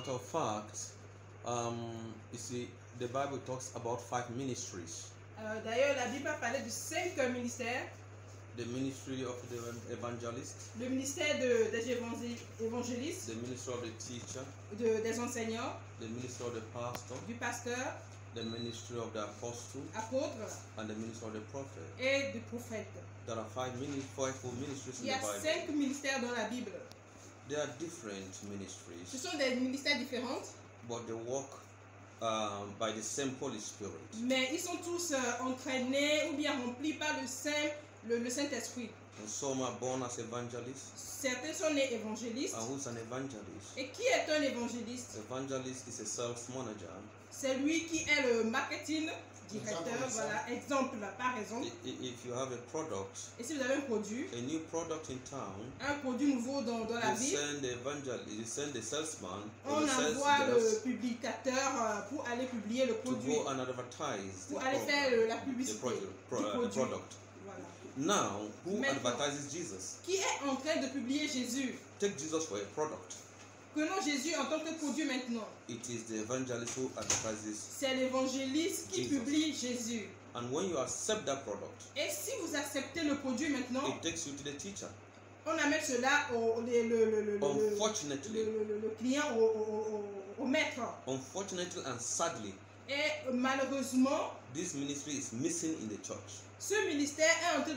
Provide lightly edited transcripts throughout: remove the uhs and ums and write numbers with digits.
matter of fact, you see, the Bible talks about 5 ministries. D'ailleurs, la Bible a parlé de 5 ministères. The ministry of the evangelist, Le ministère des évangélistes, the ministry of the teacher, des enseignants, the ministry of the pastor, du pasteur, the ministry of the apostle, apôtre and the ministry of the prophet. et du prophète. There are 5 ministries Il in y the a Bible. 5 ministères dans la Bible. They are different Ce ministries, sont des ministères différents, but they work by the same Holy Spirit. mais ils sont tous entraînés ou bien remplis par le Saint-Esprit. And some are born as evangelists. Certains sont nés évangélistes. And who's an evangelist? Et qui est un évangéliste? Evangelist is a sales manager. C'est lui qui est le marketing directeur. Voilà, exemple, par exemple. If you have a product, Et si vous avez un produit in town, un produit nouveau dans la you ville, send the evangelist, you send the salesman, or on the sales envoie le girls publicateur pour aller publier le to produit, go and advertise pour aller faire la the publicité du product. produit. Voilà. Now, who Maintenant. advertises Jesus? Qui est en train de publier Jésus? Take Jesus for a product. Prenons Jésus en tant que produit maintenant. It is the evangelist who advertises. C'est l'évangéliste qui Jesus. publie Jésus. And when you accept that product, Et si vous acceptez le produit maintenant, it takes you to the teacher. on amène cela Unfortunately, le client au maître. unfortunately and sadly, Et malheureusement, this ministry is missing in the church. ce ministère est en train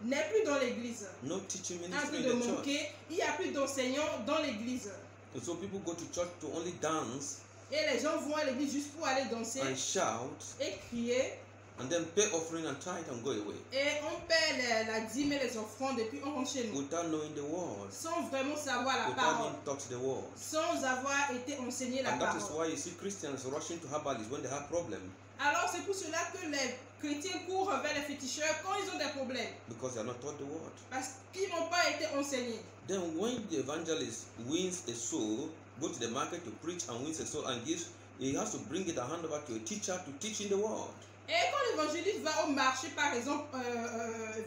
n'est plus dans l'église. No teaching Est en train ministry de in the church. manquer. Il n'y a plus d'enseignants dans l'église. And so people go to church to only dance Et les gens vont à l'église juste pour aller danser and shout et crier. and then pay offering and tithe and go away Et on paie la dîme et les offrandes et puis on rentre chez nous. without knowing the word, Sans vraiment savoir la without parole. being taught the word. Sans avoir été enseigné la And that is parole. why you see Christians rushing to herbalists when they have problems, Alors c'est pour cela que les chrétiens courent vers les féticheurs quand ils ont des problèmes. because they are not taught the word. Parce qu'ils n'ont pas été enseignés. Then when the evangelist wins a soul, go to the market to preach and wins a soul and gives, he has to bring it and hand over to a teacher to teach in the word. Et quand l'évangéliste va au marché, par exemple,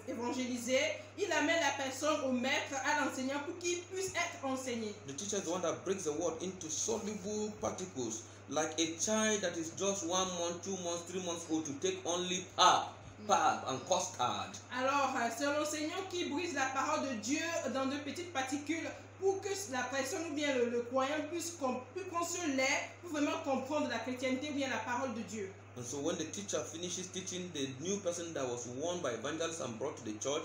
évangéliser, il amène la personne au maître, à l'enseignant, pour qu'il puisse être enseigné. The teacher is the one that breaks the word into soluble particles, like a child that is just 1 month, 2 months, 3 months old to take only pap and custard. Alors, c'est l'enseignant qui brise la parole de Dieu dans de petites particules pour que la personne ou bien le croyant puisse prendre ce lait pour vraiment comprendre la chrétienté ou bien la parole de Dieu. And so when the teacher finishes teaching, the new person that was won by evangelists and brought to the church,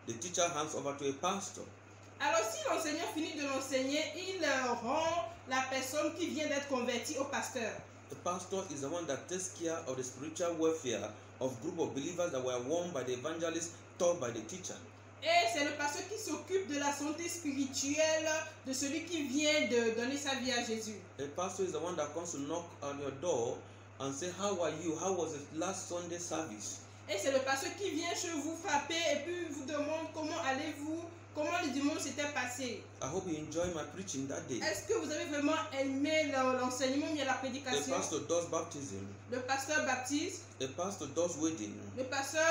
the teacher hands over to a pastor. Alors, si l'enseignant finit de l'enseigner, il rend la personne qui vient d'être convertie au pasteur. The pastor is the one that takes care of the spiritual welfare of group of believers that were won by the evangelist, taught by the teacher. Et c'est le pasteur qui s'occupe de la santé spirituelle de celui qui vient de donner sa vie à Jésus. The pastor is the one that comes to knock on your door and say, how are you? How was the last Sunday service? Et c'est le pasteur qui vient chez vous frapper et puis vous demande comment allez-vous, comment le dimanche s'était passé. I hope you enjoy my preaching that day. Est-ce que vous avez vraiment aimé l'enseignement ou bien la The prédication? pastor does baptism. Le pasteur baptise, The pastor does wedding. le pasteur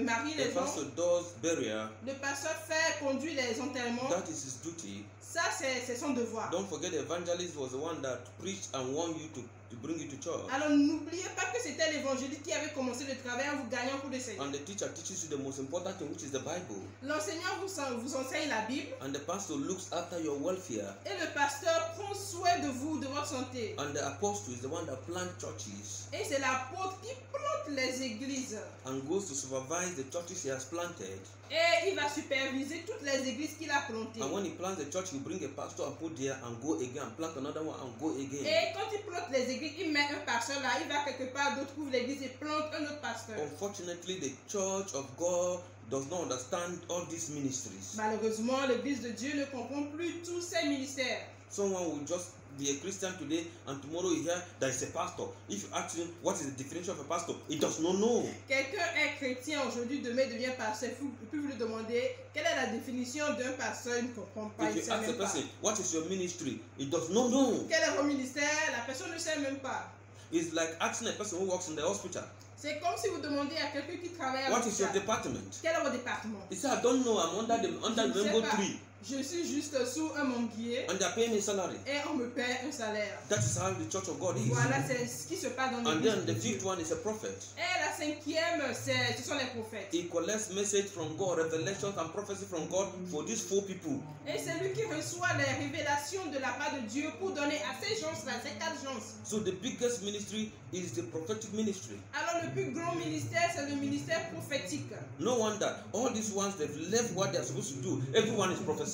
marie The les gens, pastor does burial. le pasteur fait conduire les enterrements. That is his duty. Ça, c'est son devoir. Don't forget the evangelist was the one that preached and won you to bring you to church. Alors n'oubliez pas que c'était l'évangéliste qui avait commencé le travail en vous gagnant pour le Seigneur. And the teacher teaches you the most important thing, which is the Bible. L'enseignant vous enseigne la Bible And the pastor looks after your welfare. et le pasteur prend soin de vous, de votre santé. And the apostle is the one that plants churches Et c'est l'apôtre qui plante les églises. and goes to supervise the churches he has planted. Et il va superviser toutes les églises qu'il a plantées. And when he plants the church, he bring a pastor and put there and go again, and plant another one and go again. Et quand il plante les églises, il met un pasteur là, il va quelque part, d'autres ouvrent l'église et plante un autre pasteur. Unfortunately, the church of God does not understand all these ministries. Malheureusement, l'église de Dieu ne comprend plus tous ces ministères. Someone will just be a Christian today and tomorrow you hear there is a pastor. If you ask him what is the definition of a pastor, he does not know. Quelqu'un est chrétien aujourd'hui, demain devient pasteur. Puis vous lui demandez quelle est la définition d'un pasteur, il ne comprend pas, If il ne you sait ask a même pas. person what is your ministry, he does not know. Quel est votre ministère? La personne ne sait même pas. It's like asking a person who works in the hospital, C'est comme si vous demandiez à quelqu'un qui travaille à what is your l'hôpital, department? quel est votre département? He said, I don't know, I'm under the Je ne sais rainbow pas. tree. Je suis juste sous un manguier and they are paying me salary. et on me paie un salaire. That is how the church of God is. Voilà, c'est ce qui se passe dans And l'église. then the de Dieu. fifth one is a prophet. Et la cinquième, ce sont les prophètes. He collects message from God, revelations and prophecy from God for these 4 people. Et c'est lui qui reçoit les révélations de la part de Dieu pour donner à ces gens-là, ces 4 gens. So the biggest ministry is the prophetic ministry. Alors le plus grand ministère, c'est le ministère prophétique. No wonder all these ones they've left what they're supposed to do. Everyone is prophesying.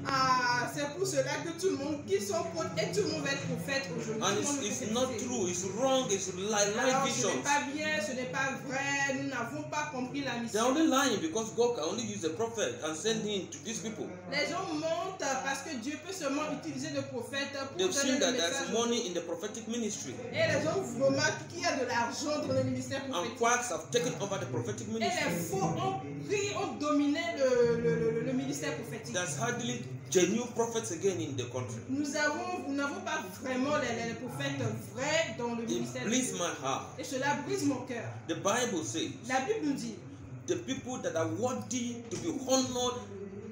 Ah, c'est pour cela que tout le monde qui sont prophètes et tout le monde va être prophète aujourd'hui. And Tout le monde it's veut not prophétiser. true, it's wrong, it's light Alors, ce visions. n'est pas bien, ce n'est pas vrai, nous n'avons pas compris la They're mission. only lying because God can only use a prophet and send him to these people. Les gens mentent parce que Dieu peut seulement utiliser le prophète pour They've donner seen le that there's message. money in the prophetic ministry. Et les gens remarquent qu'il y a de l'argent dans le ministère And prophétique. quacks have taken over the prophetic Et les ministry. faux ont dominé le ministère prophétique. There's hardly genuine prophets again in the country. Nous n'avons pas vraiment les prophètes vrais dans le It ministère de bleeds Dieu. my heart. Et cela brise mon cœur. The Bible says La Bible nous dit, the people that are worthy to be honored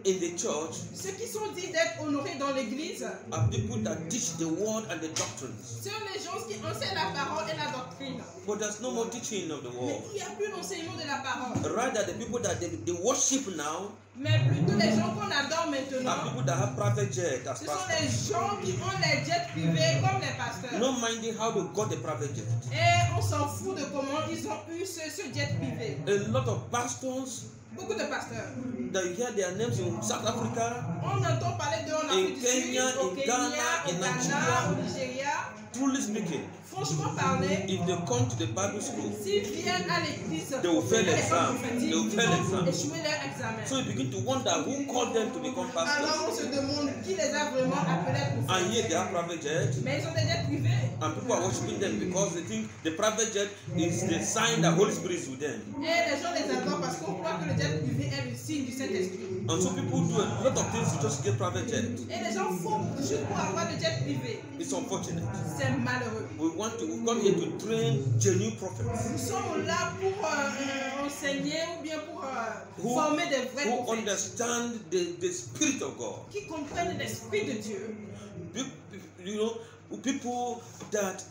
in the church ceux qui sont dits d'être honorés dans l'église, are people that teach the word and the doctrines. ce sont les gens qui enseignent la parole et la doctrine. But there's no more teaching of the Mais word. il n'y a plus l'enseignement de la parole. Rather, the people that they worship now Mais plutôt les gens qu'on adore are maintenant, people that have private jet as ce sont pastors. les gens qui ont les jets privés comme les pasteurs. No minding how they got the private jet. Et on s'en fout de comment ils ont eu ce jet privé. A lot of pastors Beaucoup de pasteurs. that you hear their names in South Africa, On entend parler d'eux en Afrique du Kenya, Sud, au in Kenya, Ghana, au in Ghana, Nigeria. au Nigeria. truly speaking, Franchement parler, if they come to the Bible school, s'ils viennent à l'église, They will fail à l'école exam. prophétique, They will ils fail vont exam. échouer leur examen. so you begin to wonder who called them to become Alors pastors. on se demande qui les a vraiment appelés pour And faire. yet they have private jet, Mais ils ont des jets privés. and people are worshiping them because they think the private jet is the sign that Holy Spirit is with them. Et les gens les adorent parce qu'on croit que le jet privé est le signe du Saint-Esprit. And so people do a lot of things to just get private jet. Et les gens font juste pour avoir le jet privé. It's unfortunate. C'est malheureux. We've come here to train genuine prophets Nous sommes là pour enseigner ou bien pour Who- former des vrais who prophètes understand the Spirit of God. qui comprennent l'Esprit de Dieu. You know, people that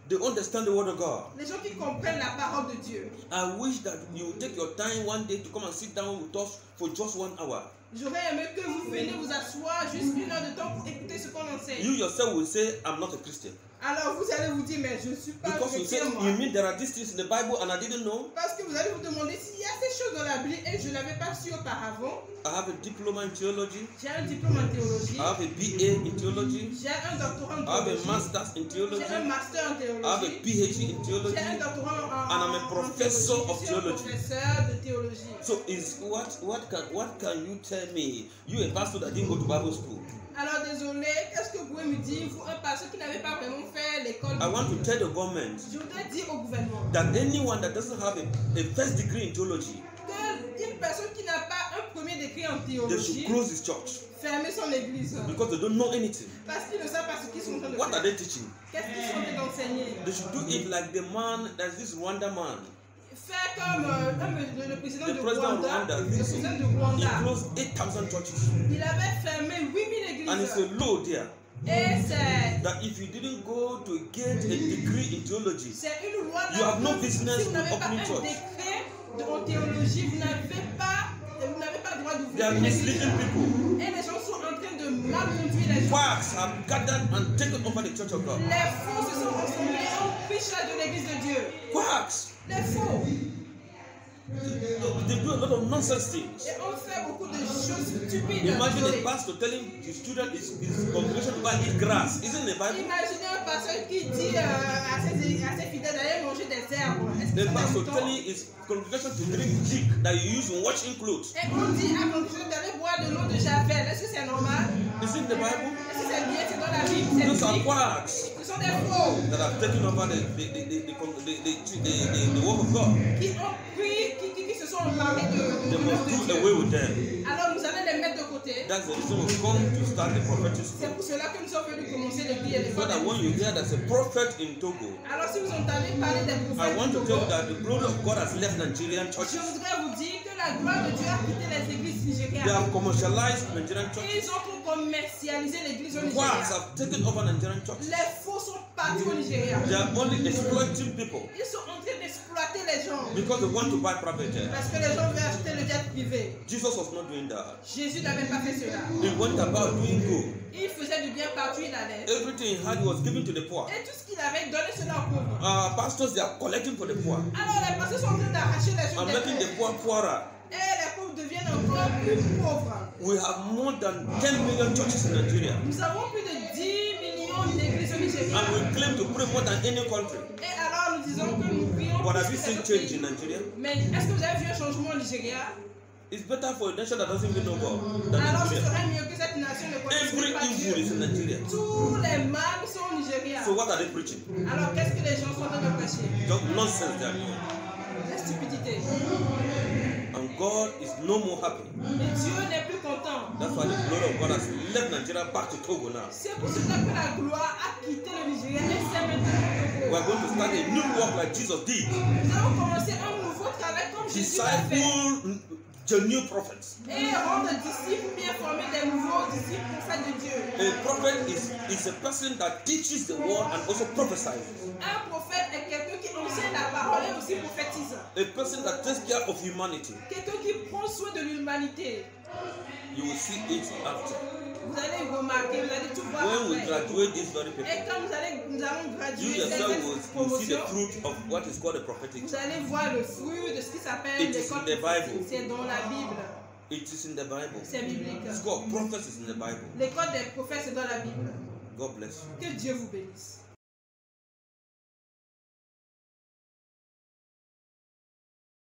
they understand the Word of God. Les gens qui comprennent la parole de Dieu. I wish that you take your time one day to come and sit down with us for just 1 hour. J'aurais aimé que vous veniez vous asseoir juste 1 heure de temps pour écouter ce qu'on enseigne. You yourself will say, I'm not a Christian. Alors vous allez vous dire, mais je ne suis pas Because you say, chrétien moi. you mean there are these things in the Bible and I didn't know? Parce que vous allez vous demander s'il y a ces choses dans la Bible et je ne l'avais pas su auparavant. I have a diploma in theology. J'ai un diplôme en théologie. I have a BA in theology. J'ai un doctorat en I have a théologie. master's in theology. J'ai un I master en have a théologie. PhD in theology. J'ai un doctorat en And I'm a en professor théologie. of Je suis un theology. professeur de théologie. So is what can you tell me? You a pastor that didn't go to Bible school. Alors désolé, qu'est-ce que vous pouvez me dire, vous un pasteur qui n'avait pas vraiment fait l'école? I want to tell the government Je voudrais dire au gouvernement that anyone that doesn't have a first degree in theology, qu'une personne qui n'a pas un premier degré en they théologie should close his church fermer son église because they don't know anything. parce qu'ils ne savent pas ce qu'ils sont en train de What are faire. they teaching? Qu'est-ce qu'ils sont en train d'enseigner? They should do it like the man, there's this Rwanda man. Faire comme le président The de president of Rwanda. Rwanda, Le président de he Rwanda. closed 8,000 churches. Il avait fermé 8000 And it's églises. a law there Et c'est that if you didn't go to get a degree in theology, une loi You have no là-dedans. business Si vous n'avez with pas un opening church. décret en théologie, vous n'avez pas le droit they d'ouvrir are une église. misleading people. Et les gens sont en train de mal conduire les gens. Quacks have gathered and taken over the church of God. Les faux se sont rassemblés et on piche là de l'église de Dieu. Quacks! Les faux. They do a lot of nonsense things. Et on fait beaucoup de choses stupides. Imagine a Désolé. pastor telling his student, his congregation to go and eat grass. Isn't it the Bible? Imaginez un pasteur qui dit à ses fidèles d'aller manger des herbes. Est-ce que The ça pastor fait du temps? telling his congregation to drink jig that you use in washing clothes. Et on dit à congregation d'aller boire de l'eau de Javel. Est-ce que c'est normal? Isn't it the Bible? Est-ce que c'est bien? C'est dans la Bible. C'est Those are biblique. quacks Ce sont des faux that have taken over the work of God. qui ont pris, qui se sont emparés They de l'œuvre must de do Dieu. away with them. Alors nous allons les mettre de côté. That's the reason we come to start the prophetic C'est school. pour cela que nous sommes venus commencer l'église et So l'école. that when you hear there's a prophet in Togo, Alors si vous entendez parler des I prophètes want du to tell Togo, you that the glory of God has left Nigerian je churches. voudrais vous dire que la gloire de Dieu a quitté les églises They nigérianes. have commercialized Nigerian Et churches. ils ont commercialisé l'église au Quacks Nigeria. have taken over Nigerian churches. Les faux sont partis au Nigeria. They are only exploiting people Ils sont en train d'exploiter les gens. because they want to buy private jet. Parce que les gens veulent acheter le jet privé. Jesus was not doing that. Jésus n'avait pas fait cela. He went about doing good. Il faisait du bien partout où il allait. Everything he had he was given to the poor. Et tout ce qu'il avait donné cela aux pauvres. Pastors, they are collecting for the poor Alors les pasteurs sont en train d'arracher les gens and des making the pauvres. poor poorer. Et les pauvres deviennent encore plus pauvres. We have more than 10 million churches in Nigeria, Nous avons plus de 10 millions d'églises au Nigeria. and we claim to pray more than any country. Et alors nous disons que nous prions But have plus you que les seen autres change pays. in Nigeria? Mais est-ce que vous avez vu un changement au Nigeria? It's better for a nation that doesn't even know God than Alors ce Nigeria. serait mieux que cette nation ne connaisse Every pas evil Dieu. is in Nigeria. Tous les mal sont au Nigeria. So what are they preaching? Alors qu'est-ce que les gens sont en train de prêcher? Just nonsense they are doing. La stupidité. And God is no more happy. Et Dieu n'est plus content. That's why the glory of God has left Nigeria back to Togo now. C'est pour cela que la gloire a quitté le Nigeria et c'est maintenant au We are Togo. going to start a new work like Jesus did. Nous allons commencer un nouveau travail comme Jésus l'a fait. Disciple the new prophets. Et rendre disciples bien formés des nouveaux disciples prophètes de Dieu. A prophet is a person that teaches the word and also prophesies. Un prophète est quelqu'un qui enseigne la parole et aussi prophétise. A person that takes care of humanity. Quelqu'un qui prend soin de l'humanité. You will see it after. Vous allez remarquer, vous allez tout voir When we après. graduate these very people, Et quand nous allons you graduer yourself cette will see the promotion, fruit of what is called a prophetic. vous allez voir le fruit de ce qui s'appelle It is l'école in the prophétique. Bible. C'est dans la Bible. It is in the Bible. C'est biblique. It's called prophets is in the Bible. L'école des prophètes, c'est dans la Bible. God bless you. Que Dieu vous bénisse.